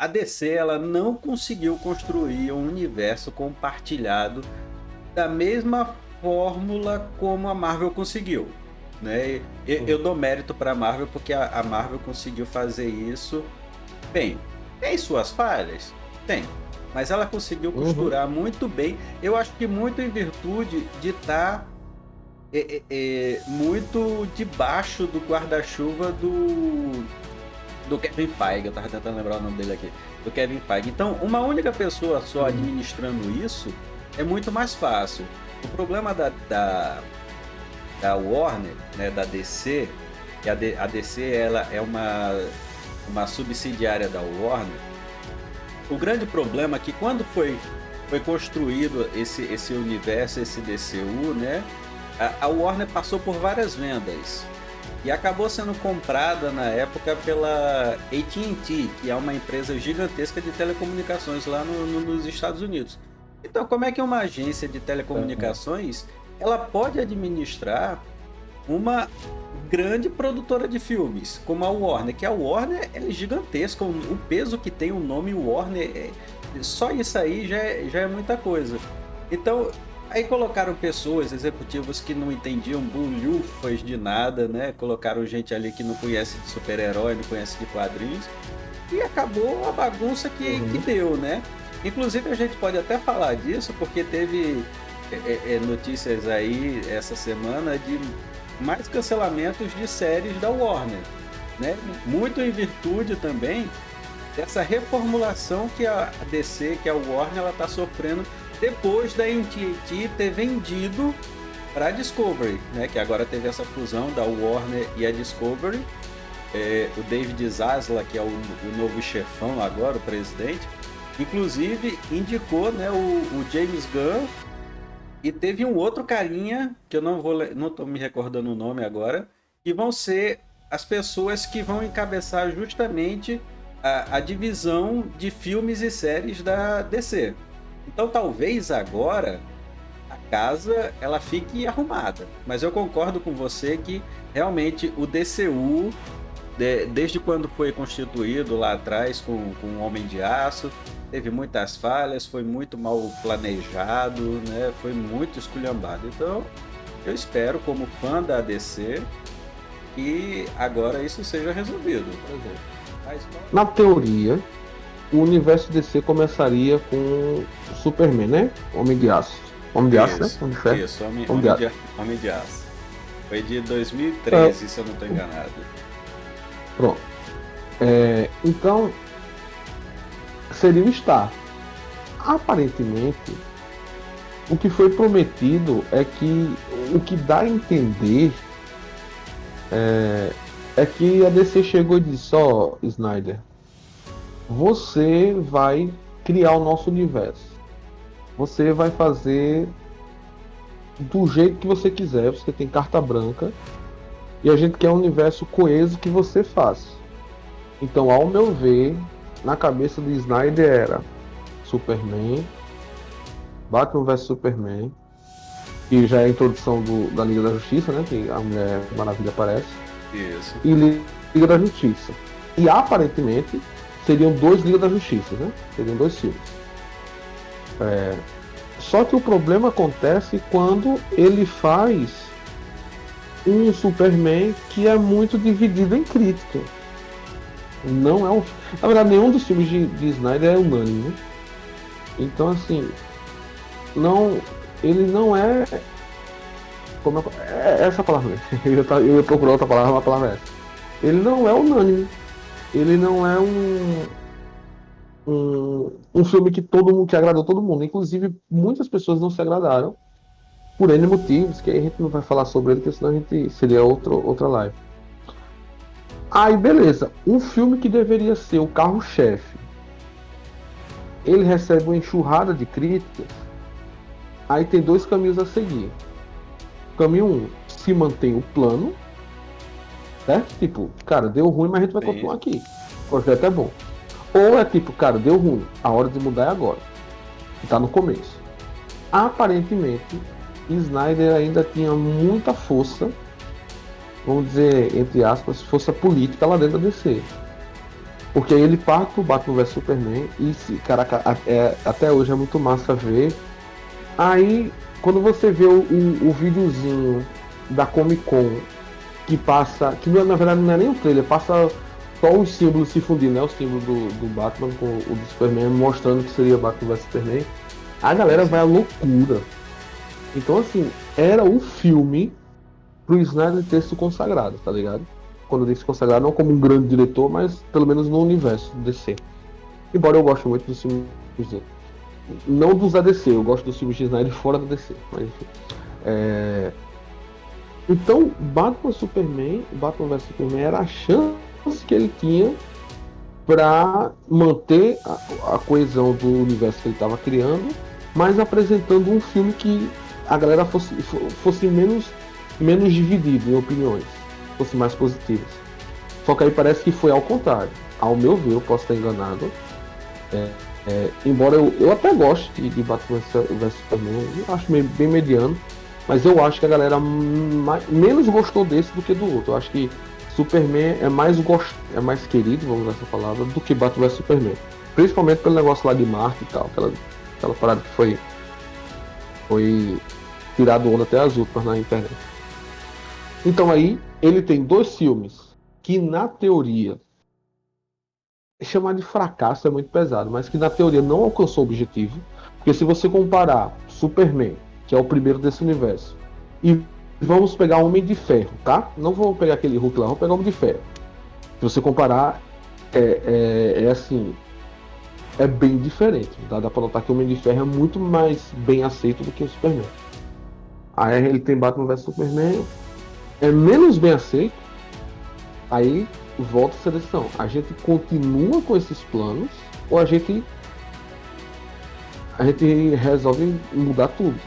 a DC ela não conseguiu construir um universo compartilhado da mesma fórmula como a Marvel conseguiu, né? Eu dou mérito para a Marvel porque a Marvel conseguiu fazer isso bem. Tem suas falhas? Tem. Mas ela conseguiu Uhum. costurar muito bem. Eu acho que muito em virtude de estar muito debaixo do guarda-chuva do Kevin Feige. Eu tava tentando lembrar o nome dele aqui. Do Kevin Feige. Então, uma única pessoa só Uhum. administrando isso é muito mais fácil. O problema da Warner, né, da DC, que a DC ela é uma subsidiária da Warner. O grande problema é que quando foi construído esse universo, esse DCU, né, a Warner passou por várias vendas e acabou sendo comprada na época pela AT&T, que é uma empresa gigantesca de telecomunicações lá nos Estados Unidos. Então, como é que uma agência de É. telecomunicações ela pode administrar uma grande produtora de filmes, como a Warner, que a Warner ela é gigantesca, o peso que tem o nome Warner, só isso aí já é muita coisa. Então, aí colocaram pessoas, executivos que não entendiam bulhufas de nada, né? Colocaram gente ali que não conhece de super-herói, não conhece de quadrinhos, e acabou a bagunça que Uhum. deu, né? Inclusive a gente pode até falar disso, porque teve notícias aí essa semana de mais cancelamentos de séries da Warner, né? Muito em virtude também dessa reformulação que a DC, que a Warner, ela está sofrendo depois da AT&T ter vendido para a Discovery, né? Que agora teve essa fusão da Warner e a Discovery. O David Zaslav, que é o novo chefão agora, o presidente, inclusive indicou, né, o James Gunn. E teve um outro carinha, que eu não tô me recordando o nome agora, que vão ser as pessoas que vão encabeçar justamente a divisão de filmes e séries da DC. Então talvez agora a casa ela fique arrumada. Mas eu concordo com você que realmente o DCU, desde quando foi constituído lá atrás com o Homem de Aço, teve muitas falhas, foi muito mal planejado, né? Foi muito esculhambado. Então, eu espero, como fã da DC, que agora isso seja resolvido. Por exemplo, Mas, na teoria, o universo DC começaria com o Superman, né? Homem de Aço. Homem de Aço, né? isso, Homem de Ferro. isso, Homem de Aço. Homem de Aço. Foi de 2013, É, se eu não estou enganado. pronto. Então, seria o Star. Aparentemente, o que foi prometido é que o que dá a entender é que a DC chegou e disse: ó, Snyder, você vai criar o nosso universo. Você vai fazer do jeito que você quiser, você tem carta branca e a gente quer um universo coeso que você faz. Então, ao meu ver, na cabeça do Snyder era Superman, Batman vs Superman, que já é a introdução da Liga da Justiça, né? Que a Mulher Maravilha aparece, Isso. e Liga da Justiça. E aparentemente seriam dois Liga da Justiça, né? Seriam dois filmes. Só que o problema acontece quando ele faz um Superman que é muito dividido em crítica. Não é um. Na verdade, nenhum dos filmes de Snyder é unânime, né? Então, assim, não, ele não é. É essa palavra mesmo. Eu ia procurar outra palavra, mas a palavra é essa. Ele não é unânime. Ele não é um filme que todo mundo que agradou todo mundo. Inclusive, muitas pessoas não se agradaram por N motivos, que aí a gente não vai falar sobre ele, porque senão a gente seria outra live. Aí, beleza. Um filme que deveria ser o carro-chefe, ele recebe uma enxurrada de críticas. Aí tem dois caminhos a seguir. Caminho 1, se mantém o plano, certo? Tipo, cara, deu ruim, mas a gente vai Sim. continuar aqui. O projeto é bom. Ou é tipo, cara, deu ruim, a hora de mudar é agora. Que tá no começo. Aparentemente, Snyder ainda tinha muita força, vamos dizer, entre aspas, força política lá dentro da DC. Porque aí ele parte pro Batman vs Superman e, caraca, até hoje é muito massa ver. Aí, quando você vê o videozinho da Comic Con, que passa, que na verdade não é nem o trailer, passa só os símbolos se fundindo, né? O símbolo do Batman com o do Superman, mostrando que seria Batman vs Superman. A galera vai à loucura. Então, assim, era o filme pro Snyder ter se consagrado, tá ligado? Quando eu digo se consagrado, não como um grande diretor, mas pelo menos no universo do DC. Embora eu goste muito dos filmes dele. Não dos da DC, eu gosto dos filmes de Snyder fora da DC. Mas enfim. Então, Batman vs Superman era a chance que ele tinha para manter a coesão do universo que ele estava criando, mas apresentando um filme que a galera fosse menos dividido em opiniões, fosse mais positivas. Só que aí parece que foi ao contrário. Ao meu ver, eu posso estar enganado. Embora eu até goste de Batman vs Superman, eu acho bem mediano, mas eu acho que a galera menos gostou desse do que do outro. Eu acho que Superman é mais querido, vamos usar essa palavra, do que Batman vs Superman. Principalmente pelo negócio lá de Marte e tal, aquela parada que foi tirado onda até as últimas na internet. Então aí, ele tem dois filmes que na teoria, chamar de fracasso é muito pesado, mas que na teoria não alcançou o objetivo, porque se você comparar Superman, que é o primeiro desse universo, e vamos pegar Homem de Ferro, tá? Não vou pegar aquele Hulk lá, vou pegar Homem de Ferro. Se você comparar, assim, é bem diferente. Dá pra notar que o Homem de Ferro é muito mais bem aceito do que o Superman. Aí ele tem Batman vs Superman, é menos bem aceito. Aí volta essa decisão. A gente continua com esses planos ou a gente resolve mudar tudo.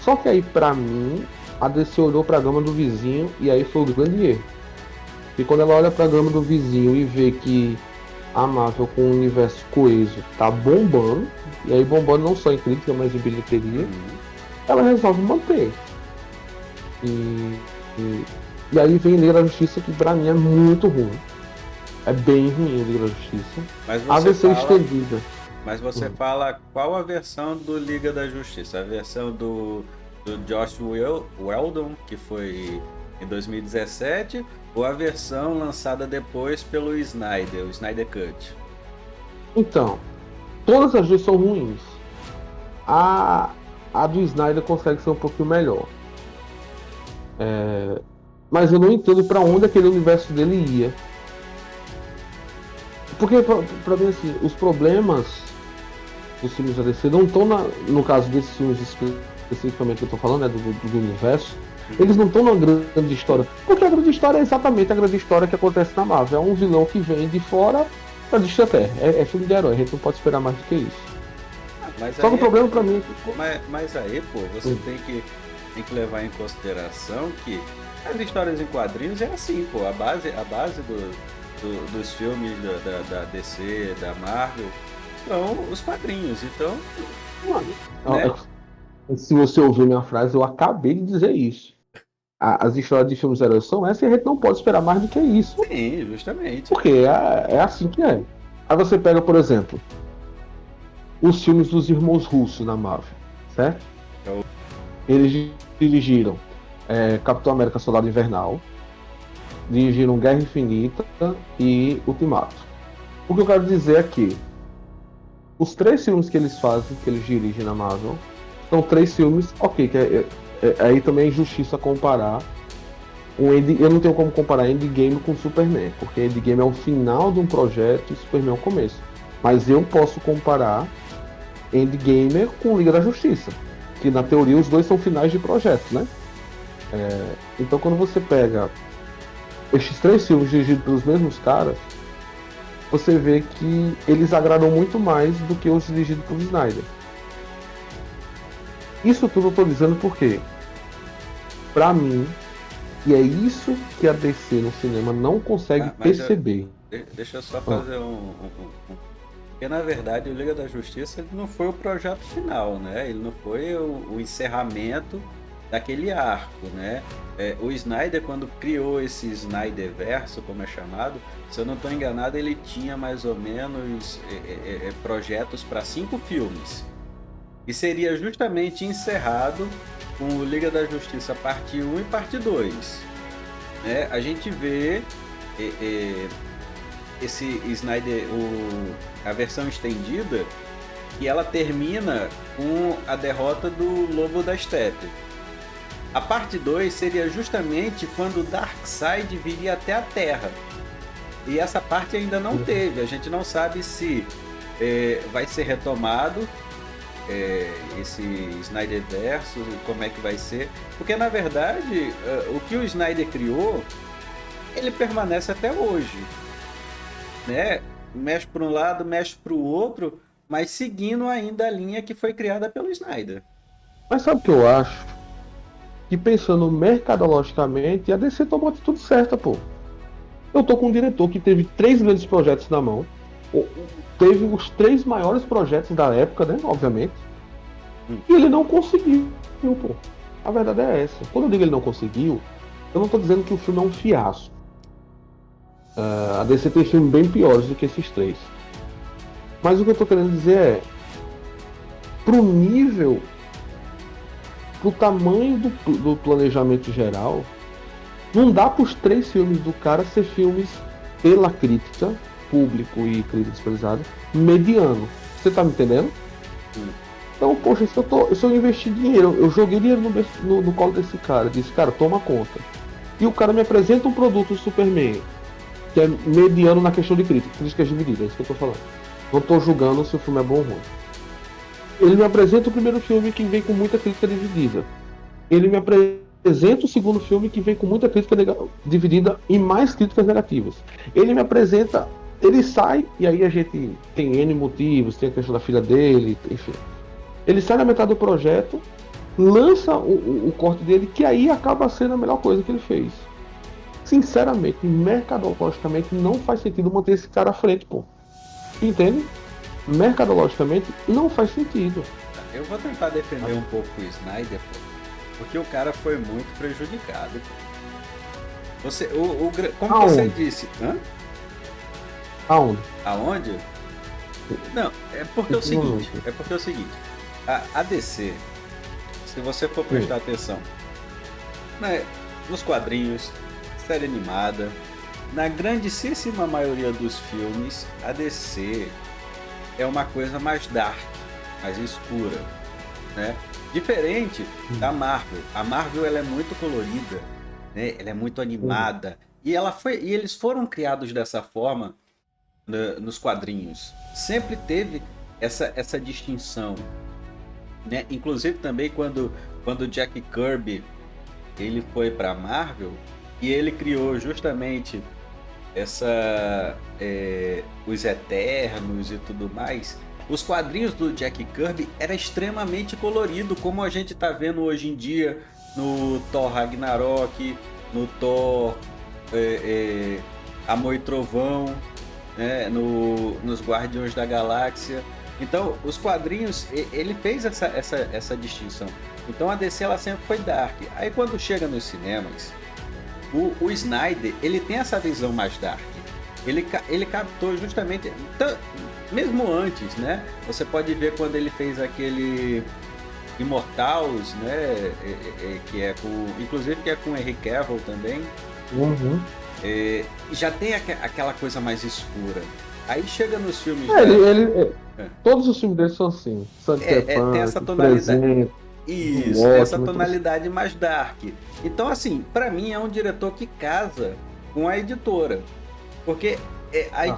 Só que aí, pra mim, a DC olhou pra gama do vizinho e aí foi o grande erro. E quando ela olha pra gama do vizinho e vê que a Marvel com o universo coeso tá bombando, e aí bombando não só em crítica, mas em bilheteria, ela resolve manter. E aí vem Liga da Justiça, que pra mim é muito ruim. É bem ruim a Liga da Justiça. A versão estendida. Mas você fala qual a versão do Liga da Justiça? A versão do Josh Whedon, que foi em 2017, ou a versão lançada depois pelo Snyder, o Snyder Cut? Então, todas as duas são ruins. A do Snyder consegue ser um pouquinho melhor. Mas eu não entendo pra onde aquele universo dele ia. Porque, pra mim, assim, os problemas dos filmes da DC não estão, no caso desses filmes especificamente que eu tô falando, né, do universo, eles não estão na grande história. Porque a grande história é exatamente a grande história que acontece na Marvel. É um vilão que vem de fora pra destruir a Terra. É filme de herói, a gente não pode esperar mais do que isso. Só que o problema pra mim é que... Mas aí, pô, você tem que levar em consideração que as histórias em quadrinhos é assim, pô, a base dos filmes da DC, da Marvel, são os quadrinhos, então... Né? Se você ouviu minha frase, eu acabei de dizer isso. As histórias de filmes heróis são essas e a gente não pode esperar mais do que isso. Sim, justamente. Porque é assim que é. Aí você pega, por exemplo, os filmes dos irmãos russos na Marvel, certo? Eles dirigiram Capitão América Soldado Invernal, dirigiram Guerra Infinita e Ultimato. O que eu quero dizer é que os 3 filmes que eles fazem, que eles dirigem na Marvel, são 3 filmes, ok, que aí também é injustiça comparar eu não tenho como comparar Endgame com Superman, porque Endgame é o final de um projeto e Superman é o começo. Mas eu posso comparar Endgame com Liga da Justiça, que na teoria os dois são finais de projetos, né? Então quando você pega estes 3 filmes dirigidos pelos mesmos caras, você vê que eles agradam muito mais do que os dirigidos por Snyder. Isso tudo eu tô dizendo porque, pra mim, e é isso que a DC no cinema não consegue perceber. Deixa eu só fazer Porque na verdade o Liga da Justiça ele não foi o projeto final, né? Ele não foi o encerramento daquele arco, né? O Snyder, quando criou esse Snyderverso, como é chamado, se eu não estou enganado, ele tinha mais ou menos projetos para 5 filmes. E seria justamente encerrado com o Liga da Justiça parte 1 e parte 2. Né? A gente vê esse Snyder, a versão estendida, e ela termina com a derrota do Lobo da Steppe. A parte 2 seria justamente quando Darkseid viria até a Terra. E essa parte ainda não teve. A gente não sabe se vai ser retomado esse Snyderverso, como é que vai ser. Porque, na verdade, o que o Snyder criou, ele permanece até hoje. Né? Mexe para um lado, mexe para o outro, mas seguindo ainda a linha que foi criada pelo Snyder. Mas sabe o que eu acho? Que pensando mercadologicamente, a DC tomou a atitude certa, pô. Eu tô com um diretor que teve 3 grandes projetos na mão. Teve os 3 maiores projetos da época, né? Obviamente. E ele não conseguiu, pô. A verdade é essa. Quando eu digo ele não conseguiu, eu não tô dizendo que o filme é um fiasco. A DC tem filmes bem piores do que esses 3. Mas o que eu tô querendo dizer é, pro nível, pro tamanho do planejamento geral, não dá pros 3 filmes do cara ser filmes pela crítica, público e crítica especializada, mediano. Você tá me entendendo? Então, poxa, se eu investir dinheiro, eu joguei dinheiro no colo desse cara, disse, cara, toma conta. E o cara me apresenta um produto do Superman, que é mediano na questão de críticas divididas, é isso que eu tô falando. Não tô julgando se o filme é bom ou ruim. Ele me apresenta o primeiro filme que vem com muita crítica dividida. Ele me apresenta o segundo filme que vem com muita crítica dividida e mais críticas negativas. Ele me apresenta, ele sai, e aí a gente tem N motivos, tem a questão da filha dele, enfim. Ele sai na metade do projeto, lança o corte dele, que aí acaba sendo a melhor coisa que ele fez. Sinceramente, mercadologicamente, não faz sentido manter esse cara à frente, pô. Entende? Mercadologicamente, não faz sentido. Eu vou tentar defender um pouco o Snyder, pô, porque o cara foi muito prejudicado. Como Aonde? você disse... Hã? Aonde? Aonde? Não, é porque é o seguinte, a DC, se você for prestar atenção, né, nos quadrinhos, série animada, na grandíssima maioria dos filmes, a DC é uma coisa mais dark, mais escura, né? Diferente da Marvel. A Marvel, ela é muito colorida, né? Ela é muito animada, e eles foram criados dessa forma nos quadrinhos. Sempre teve essa distinção, né? Inclusive também quando Jack Kirby ele foi para a Marvel e ele criou justamente os Eternos e tudo mais. Os quadrinhos do Jack Kirby era extremamente colorido, como a gente tá vendo hoje em dia no Thor Ragnarok, no Thor Amor e Trovão, né? Nos Guardiões da Galáxia. Então, os quadrinhos, ele fez essa distinção. Então, a DC ela sempre foi dark. Aí, quando chega nos cinemas, o Snyder, ele tem essa visão mais dark. Ele captou justamente, mesmo antes, né? Você pode ver quando ele fez aquele Immortals, né? Que é inclusive que é com Henry Cavill também. Uhum. Já tem aquela coisa mais escura. Aí chega nos filmes... Todos os filmes dele são assim. Tem essa tonalidade. Isso, tem essa tonalidade mais dark. Então, assim, pra mim é um diretor que casa com a editora. Porque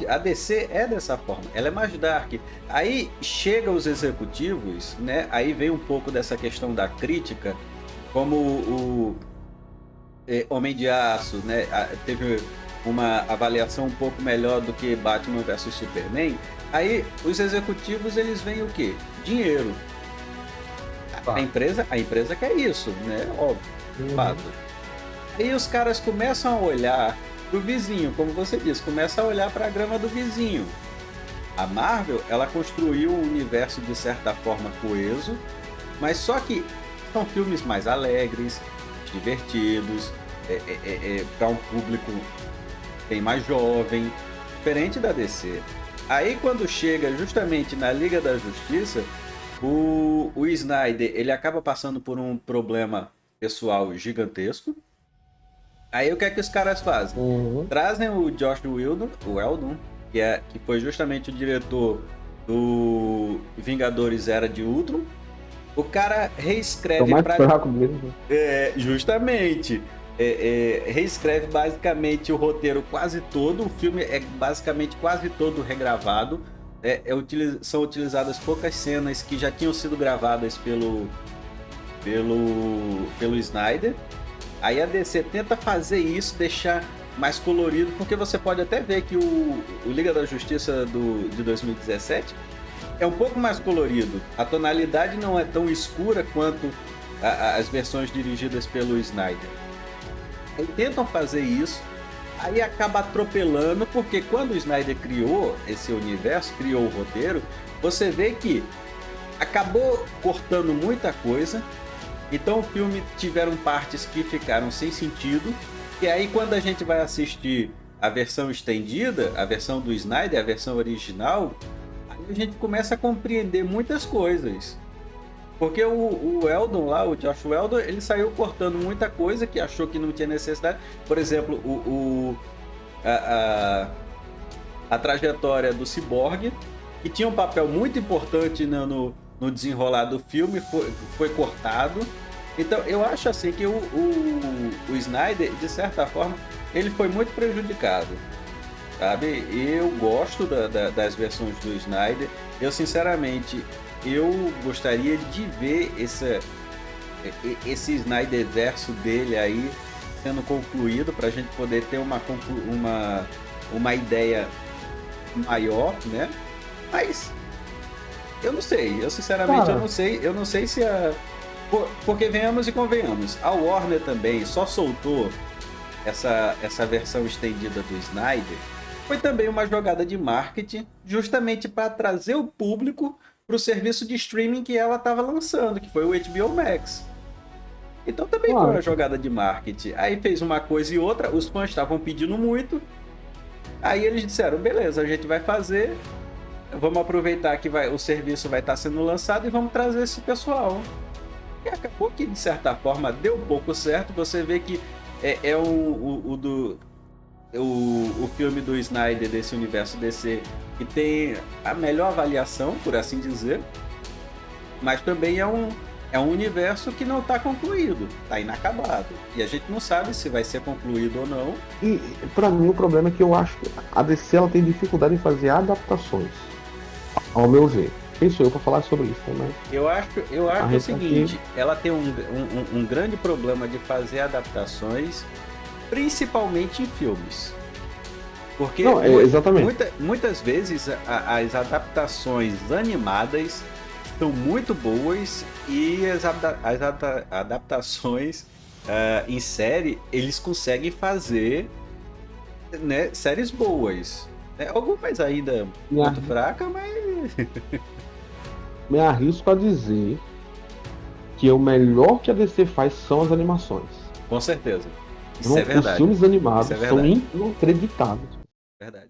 a DC é dessa forma, ela é mais dark. Aí chega os executivos, né? Aí vem um pouco dessa questão da crítica, como o Homem de Aço, né? Teve uma avaliação um pouco melhor do que Batman vs Superman. Aí os executivos, eles veem o quê? Dinheiro. A empresa quer isso, né? Óbvio, fato. Aí os caras começam a olhar pro vizinho, como você disse, começa a olhar para a grama do vizinho. A Marvel, ela construiu um universo de certa forma coeso, mas só que são filmes mais alegres, divertidos, para um público bem mais jovem, diferente da DC. Aí quando chega justamente na Liga da Justiça, o Snyder ele acaba passando por um problema pessoal gigantesco. Aí o que é que os caras fazem? Trazem o Josh Whedon, que foi justamente o diretor do Vingadores Era de Ultron. O cara reescreve justamente. Reescreve basicamente o roteiro quase todo. O filme é basicamente quase todo regravado. São utilizadas poucas cenas que já tinham sido gravadas pelo Snyder. Aí a DC tenta fazer isso, deixar mais colorido, porque você pode até ver que o Liga da Justiça de 2017 é um pouco mais colorido. A tonalidade não é tão escura quanto as versões dirigidas pelo Snyder. Aí tentam fazer isso, aí acaba atropelando, porque quando o Snyder criou esse universo, criou o roteiro, você vê que acabou cortando muita coisa. Então o filme tiveram partes que ficaram sem sentido, e aí quando a gente vai assistir a versão estendida, a versão do Snyder, a versão original, aí a gente começa a compreender muitas coisas. Porque o Whedon lá, o Josh Whedon, ele saiu cortando muita coisa que achou que não tinha necessidade. Por exemplo, a trajetória do Cyborg, que tinha um papel muito importante no desenrolar do filme, foi cortado. Então eu acho assim que o Snyder, de certa forma, ele foi muito prejudicado, sabe? Eu gosto das versões do Snyder. Eu sinceramente, eu gostaria de ver esse Snyder verso dele aí sendo concluído, pra gente poder ter uma ideia maior, né? Mas eu não sei, eu sinceramente eu não sei se porque venhamos e convenhamos, a Warner também só soltou essa versão estendida do Snyder, foi também uma jogada de marketing, justamente para trazer o público para o serviço de streaming que ela estava lançando, que foi o HBO Max. Então também foi uma jogada de marketing. Aí fez uma coisa e outra, os fãs estavam pedindo muito, aí eles disseram, beleza, a gente vai fazer, vamos aproveitar que o serviço vai estar sendo lançado e vamos trazer esse pessoal. E acabou que, de certa forma, deu um pouco certo. Você vê que o filme do Snyder, desse universo DC, que tem a melhor avaliação, por assim dizer, mas também é um universo que não está concluído, está inacabado. E a gente não sabe se vai ser concluído ou não. E, para mim, o problema é que eu acho que a DC ela tem dificuldade em fazer adaptações, ao meu ver. Quem sou eu para falar sobre isso, né? Eu acho o seguinte, ela tem um grande problema de fazer adaptações, principalmente em filmes. Porque muitas vezes as adaptações animadas são muito boas e as adaptações em série, eles conseguem fazer, né, séries boas. Algumas ainda muito fracas, mas... Me arrisco a dizer que o melhor que a DC faz são as animações. Com certeza. Isso é verdade. Os filmes animados são inacreditáveis. Verdade.